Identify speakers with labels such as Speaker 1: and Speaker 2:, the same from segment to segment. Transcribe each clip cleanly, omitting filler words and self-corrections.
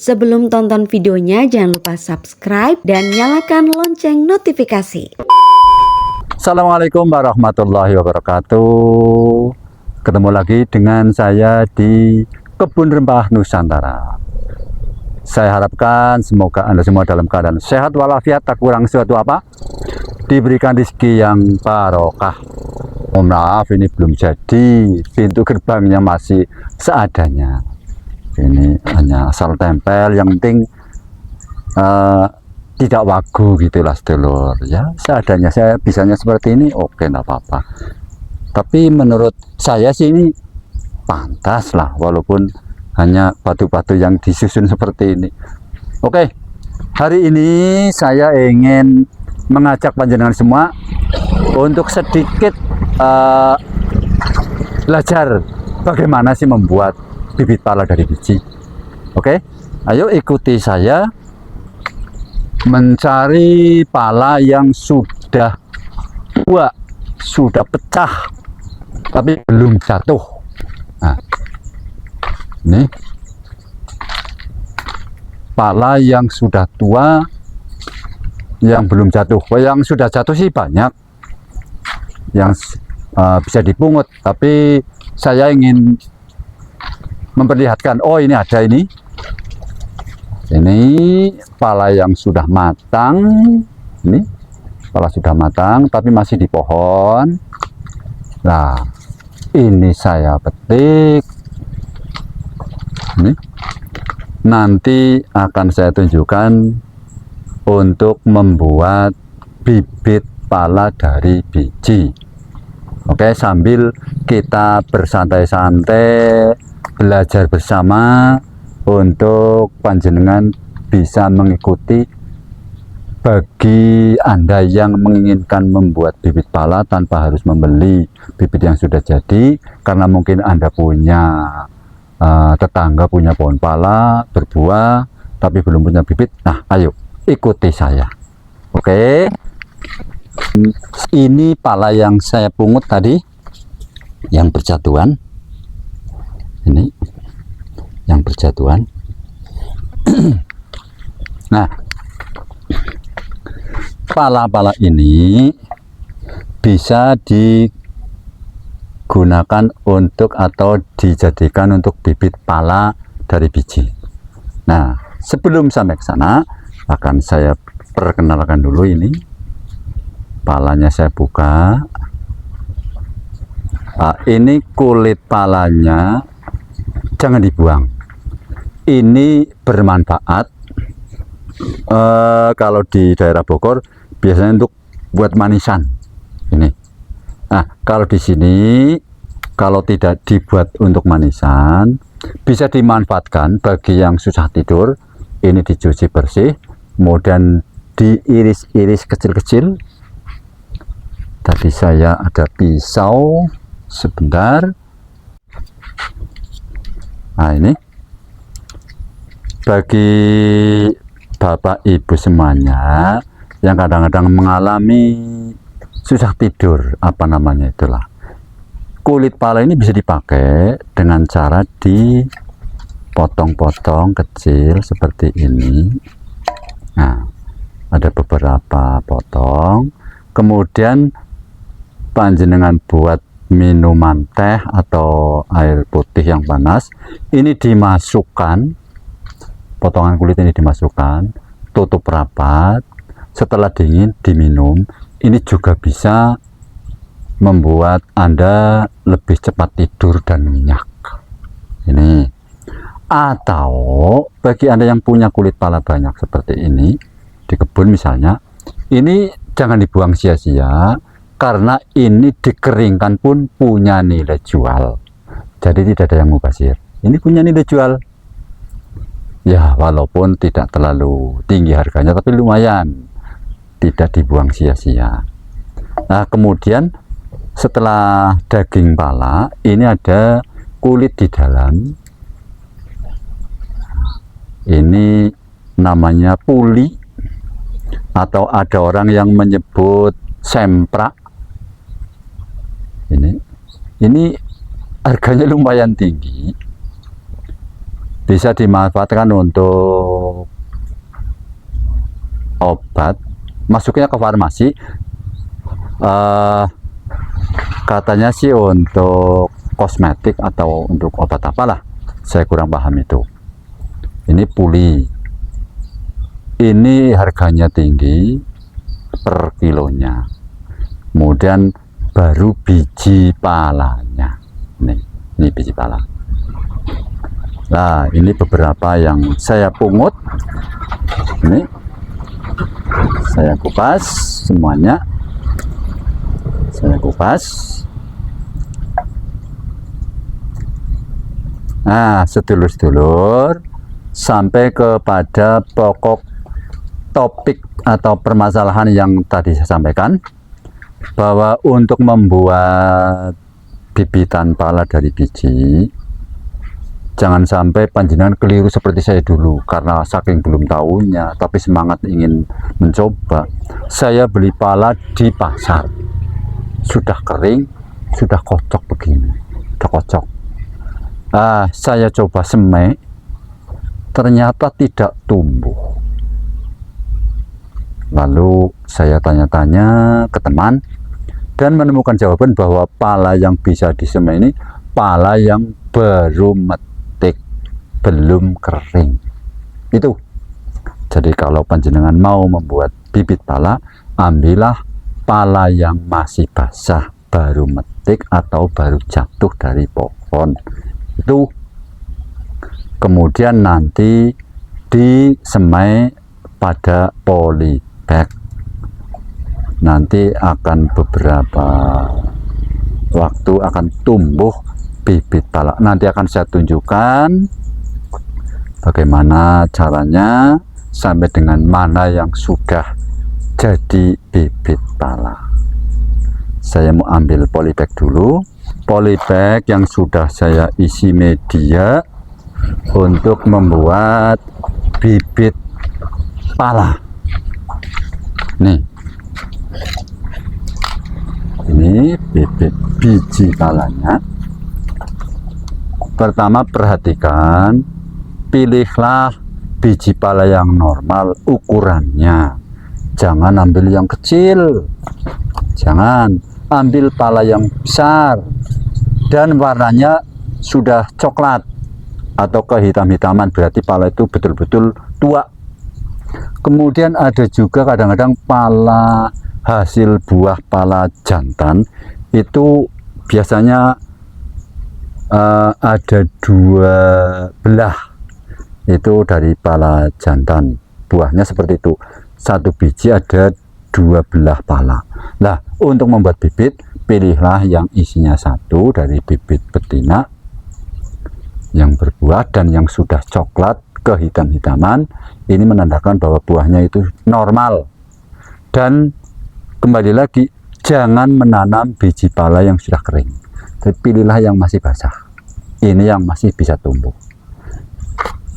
Speaker 1: Sebelum tonton videonya, jangan lupa subscribe dan nyalakan lonceng notifikasi.
Speaker 2: Assalamualaikum warahmatullahi wabarakatuh. Ketemu lagi dengan saya di Kebun Rempah Nusantara. Saya harapkan semoga Anda semua dalam keadaan sehat walafiat, tak kurang suatu apa, diberikan rezeki yang barokah. Mohon maaf, ini belum jadi, pintu gerbangnya masih seadanya. Ini hanya asal tempel, yang penting tidak wagu gitulah sedulur ya, seadanya. Saya bisanya seperti ini, oke, enggak apa-apa. Tapi menurut saya sih ini pantas lah, walaupun hanya batu-batu yang disusun seperti ini. Oke, hari ini saya ingin mengajak panjenengan semua untuk sedikit belajar bagaimana sih membuat bibit pala dari biji. Oke, ayo ikuti saya mencari pala yang sudah tua, sudah pecah tapi belum jatuh. Nah, ini pala yang sudah tua yang belum jatuh. Yang sudah jatuh sih banyak yang bisa dipungut, tapi saya ingin memperlihatkan, oh ini ada, ini pala yang sudah matang. Ini pala sudah matang tapi masih di pohon. Nah, ini saya petik. Ini nanti akan saya tunjukkan untuk membuat bibit pala dari biji. Oke, sambil kita bersantai-santai belajar bersama, untuk panjenengan bisa mengikuti. Bagi Anda yang menginginkan membuat bibit pala tanpa harus membeli bibit yang sudah jadi, karena mungkin Anda punya tetangga punya pohon pala berbuah tapi belum punya bibit. Nah, ayo ikuti saya. Oke, ini pala yang saya pungut tadi yang berjatuhan. Ini yang berjatuhan. Nah, pala-pala ini bisa digunakan untuk atau dijadikan untuk bibit pala dari biji. Nah, sebelum sampai ke sana akan saya perkenalkan dulu. Ini palanya saya buka. Nah, ini kulit palanya jangan dibuang, ini bermanfaat. Kalau di daerah Bogor biasanya untuk buat manisan ini. Nah, kalau di sini kalau tidak dibuat untuk manisan, bisa dimanfaatkan bagi yang susah tidur. Ini dicuci bersih, kemudian diiris-iris kecil-kecil. Tadi saya ada pisau sebentar. Nah, ini bagi bapak ibu semuanya yang kadang-kadang mengalami susah tidur, apa namanya itulah, kulit pala ini bisa dipakai dengan cara dipotong-potong kecil seperti ini. Nah, ada beberapa potong, kemudian panjenengan buat minuman teh atau air putih yang panas, ini dimasukkan, potongan kulit ini dimasukkan, tutup rapat, setelah dingin diminum. Ini juga bisa membuat Anda lebih cepat tidur dan nyenyak. Ini, atau bagi Anda yang punya kulit pala banyak seperti ini di kebun misalnya, ini jangan dibuang sia-sia, karena ini dikeringkan pun punya nilai jual. Jadi tidak ada yang mubazir, ini punya nilai jual ya, walaupun tidak terlalu tinggi harganya, tapi lumayan, tidak dibuang sia-sia. Nah, kemudian setelah daging pala, ini ada kulit di dalam. Ini namanya puli, atau ada orang yang menyebut semprak. Ini harganya lumayan tinggi, bisa dimanfaatkan untuk obat, masuknya ke farmasi. Katanya sih untuk kosmetik atau untuk obat apalah, saya kurang paham itu. Ini puli, ini harganya tinggi per kilonya, kemudian baru biji palanya. Ini biji pala. Nah, ini beberapa yang saya pungut. Ini saya kupas semuanya. Saya kupas. Nah, sedulur-sedulur, sampai kepada pokok topik atau permasalahan yang tadi saya sampaikan, bahwa untuk membuat bibitan pala dari biji, jangan sampai panjenengan keliru seperti saya dulu, karena saking belum tahunya tapi semangat ingin mencoba. Saya beli pala di pasar, sudah kering, sudah kocok begini, sudah kocok. Saya coba semai, ternyata tidak tumbuh. Lalu saya tanya-tanya ke teman dan menemukan jawaban bahwa pala yang bisa disemai ini pala yang baru metik, belum kering. Itu. Jadi kalau panjenengan mau membuat bibit pala, ambillah pala yang masih basah, baru metik atau baru jatuh dari pohon. Itu. Kemudian nanti disemai pada polybag. Nanti akan beberapa waktu akan tumbuh bibit pala. Nanti akan saya tunjukkan bagaimana caranya sampai dengan mana yang sudah jadi bibit pala. Saya mau ambil polybag dulu. Polybag yang sudah saya isi media untuk membuat bibit pala. Nih, ini bibit biji palanya. Pertama, perhatikan, pilihlah biji pala yang normal ukurannya, jangan ambil yang kecil, jangan ambil pala yang besar dan warnanya sudah coklat atau kehitam-hitaman, berarti pala itu betul-betul tua. Kemudian ada juga kadang-kadang pala hasil buah pala jantan itu biasanya ada 2 belah, itu dari pala jantan, buahnya seperti itu, 1 biji ada 2 belah pala. Nah, untuk membuat bibit, pilihlah yang isinya 1 dari bibit betina yang berbuah dan yang sudah coklat kehitam-hitaman. Ini menandakan bahwa buahnya itu normal. Dan kembali lagi, jangan menanam biji pala yang sudah kering, tapi pilihlah yang masih basah, ini yang masih bisa tumbuh.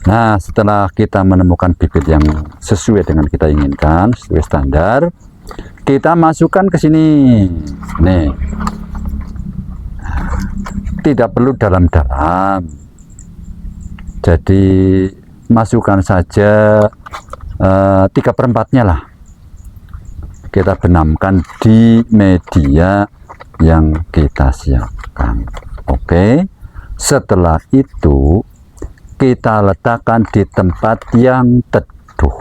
Speaker 2: Nah, setelah kita menemukan bibit yang sesuai dengan kita inginkan, sesuai standar, kita masukkan ke sini. Nih, tidak perlu dalam-dalam, jadi masukkan saja 3/4-nya lah. Kita benamkan di media yang kita siapkan. Oke, setelah itu kita letakkan di tempat yang teduh.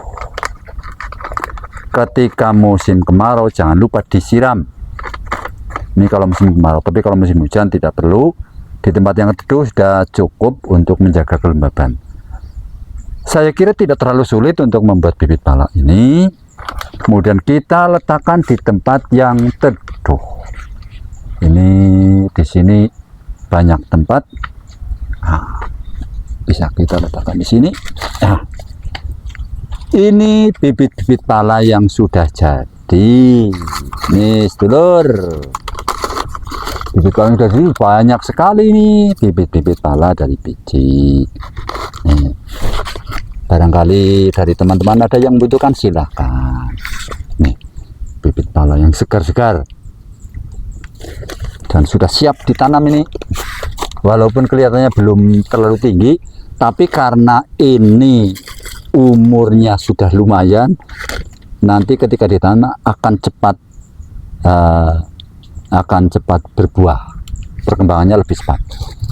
Speaker 2: Ketika musim kemarau jangan lupa disiram. Ini kalau musim kemarau, tapi kalau musim hujan tidak perlu. Di tempat yang teduh sudah cukup untuk menjaga kelembaban. Saya kira tidak terlalu sulit untuk membuat bibit pala ini. Kemudian kita letakkan di tempat yang teduh. Ini di sini banyak tempat. Bisa kita letakkan di sini. Ini bibit-bibit pala yang sudah jadi. Nih, sedulur. Bibit pala yang sudah jadi banyak sekali nih, bibit-bibit pala dari biji. Nih. Barangkali dari teman-teman ada yang membutuhkan, silahkan. Nih, bibit pala yang segar-segar dan sudah siap ditanam ini. Walaupun kelihatannya belum terlalu tinggi, Tapi karena ini umurnya sudah lumayan, nanti ketika ditanam akan cepat berbuah, perkembangannya lebih cepat.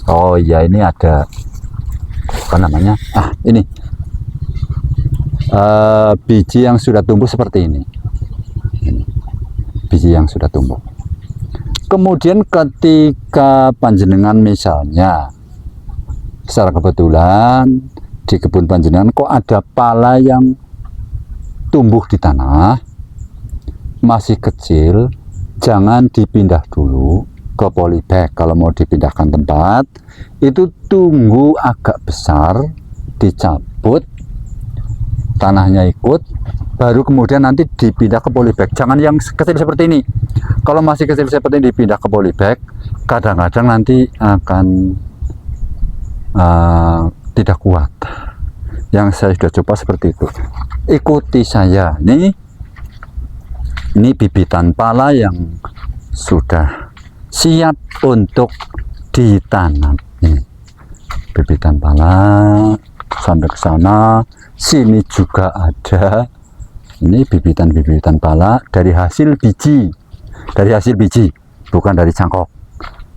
Speaker 2: Oh iya, ini ada apa namanya? Ini biji yang sudah tumbuh seperti ini. Biji yang sudah tumbuh. Kemudian ketika panjenengan misalnya secara kebetulan di kebun panjenengan kok ada pala yang tumbuh di tanah masih kecil, jangan dipindah dulu ke polybag. Kalau mau dipindahkan tempat, itu tunggu agak besar, dicabut, tanahnya ikut, baru kemudian nanti dipindah ke polybag. Jangan yang kecil seperti ini. Kalau masih kecil seperti ini dipindah ke polybag, kadang-kadang nanti akan tidak kuat. Yang saya sudah coba seperti itu. Ikuti saya. Ini bibitan pala yang sudah siap untuk ditanam. Ini bibitan pala sampai ke sana. Sini juga ada. Ini bibitan pala dari hasil biji. Dari hasil biji, bukan dari cangkok.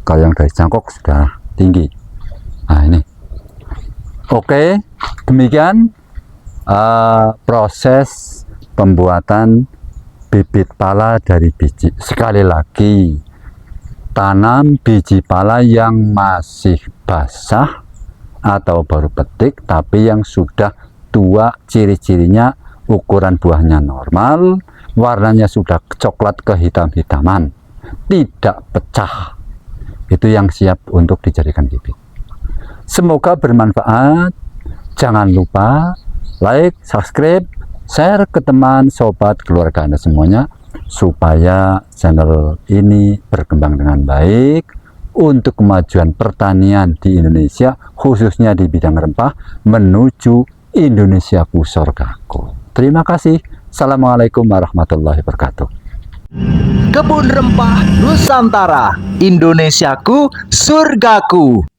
Speaker 2: Kalau yang dari cangkok sudah tinggi. Nah, ini. Oke, demikian proses pembuatan bibit pala dari biji. Sekali lagi, tanam biji pala yang masih basah atau baru petik, tapi yang sudah tua, ciri-cirinya ukuran buahnya normal, warnanya sudah coklat kehitam-hitaman, tidak pecah. Itu yang siap untuk dijadikan bibit. Semoga bermanfaat. Jangan lupa like, subscribe, share ke teman, sobat, keluarga Anda semuanya, supaya channel ini berkembang dengan baik untuk kemajuan pertanian di Indonesia, khususnya di bidang rempah, menuju Indonesiaku sorgaku. Terima kasih. Assalamualaikum warahmatullahi wabarakatuh.
Speaker 3: Kebun Rempah Nusantara, Indonesiaku surgaku.